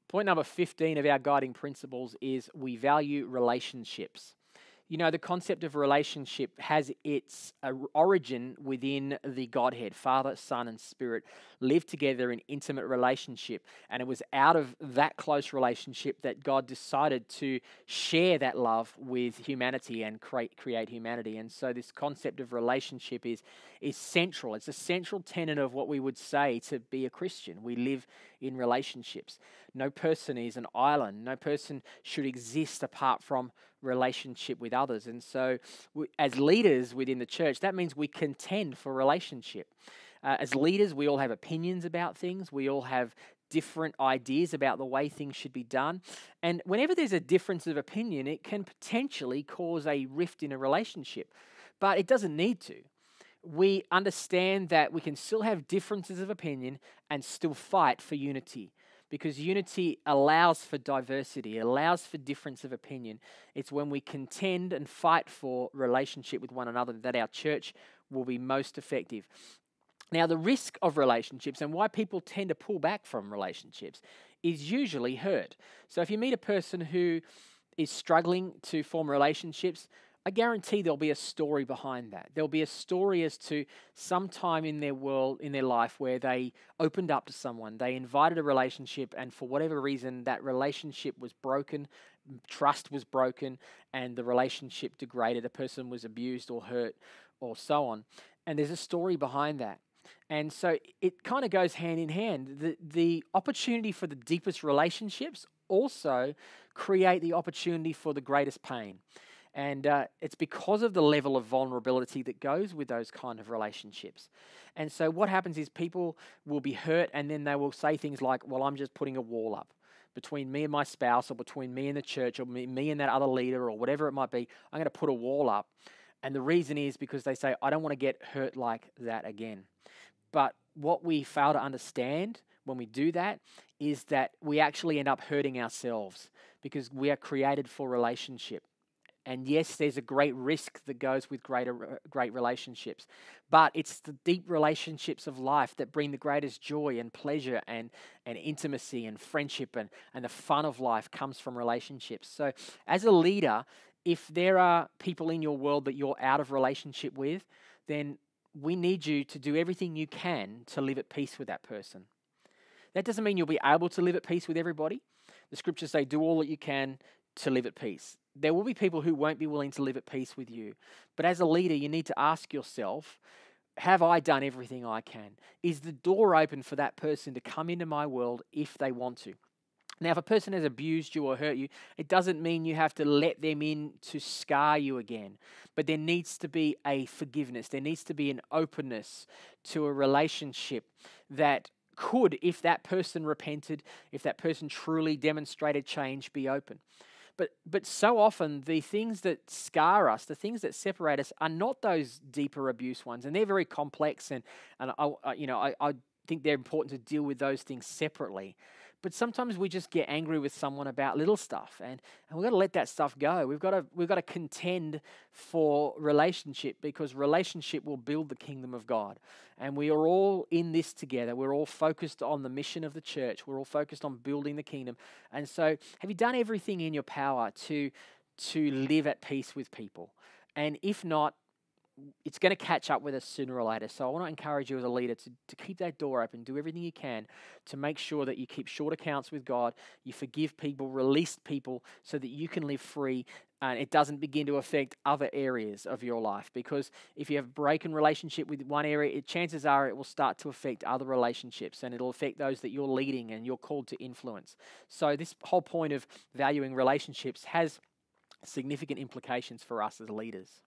Point number 15 of our guiding principles is we value relationships. You know, the concept of relationship has its origin within the Godhead. Father, Son, and Spirit live together in intimate relationship. And it was out of that close relationship that God decided to share that love with humanity and create humanity. And so this concept of relationship is central. It's a central tenet of what we would say to be a Christian. We live in relationships. No person is an island. No person should exist apart from relationship with others. And so as leaders within the church, that means we contend for relationship. As leaders, we all have opinions about things. We all have different ideas about the way things should be done. And whenever there's a difference of opinion, it can potentially cause a rift in a relationship. But it doesn't need to. We understand that we can still have differences of opinion and still fight for unity, because unity allows for diversity, it allows for difference of opinion. It's when we contend and fight for relationship with one another that our church will be most effective. Now, the risk of relationships and why people tend to pull back from relationships is usually hurt. So if you meet a person who is struggling to form relationships, I guarantee there'll be a story behind that. There'll be a story as to some time in their world, in their life, where they opened up to someone, they invited a relationship, and for whatever reason, that relationship was broken, trust was broken, and the relationship degraded. A person was abused or hurt or so on. And there's a story behind that. And so it kind of goes hand in hand. The opportunity for the deepest relationships also create the opportunity for the greatest pain. And it's because of the level of vulnerability that goes with those kind of relationships. And so what happens is people will be hurt, and then they will say things like, well, I'm just putting a wall up between me and my spouse, or between me and the church, or me and that other leader, or whatever it might be. I'm going to put a wall up. And the reason is because they say, I don't want to get hurt like that again. But what we fail to understand when we do that is that we actually end up hurting ourselves, because we are created for relationship. And yes, there's a great risk that goes with great relationships. But it's the deep relationships of life that bring the greatest joy and pleasure and intimacy and friendship, and the fun of life comes from relationships. So as a leader, if there are people in your world that you're out of relationship with, then we need you to do everything you can to live at peace with that person. That doesn't mean you'll be able to live at peace with everybody. The scriptures say, do all that you can to live at peace. There will be people who won't be willing to live at peace with you. But as a leader, you need to ask yourself, have I done everything I can? Is the door open for that person to come into my world if they want to? Now, if a person has abused you or hurt you, it doesn't mean you have to let them in to scar you again. But there needs to be a forgiveness. There needs to be an openness to a relationship that could, if that person repented, if that person truly demonstrated change, be open. But so often the things that scar us, the things that separate us, are not those deeper abuse ones, and they're very complex. And I think they're important to deal with those things separately. But sometimes we just get angry with someone about little stuff, and we've got to let that stuff go. We've got to contend for relationship, because relationship will build the kingdom of God. And we are all in this together. We're all focused on the mission of the church. We're all focused on building the kingdom. And so, have you done everything in your power to live at peace with people? And if not, it's going to catch up with us sooner or later. So I want to encourage you as a leader to keep that door open, do everything you can to make sure that you keep short accounts with God, you forgive people, release people so that you can live free, and it doesn't begin to affect other areas of your life. Because if you have a broken relationship with one area, chances are it will start to affect other relationships, and it'll affect those that you're leading and you're called to influence. So this whole point of valuing relationships has significant implications for us as leaders.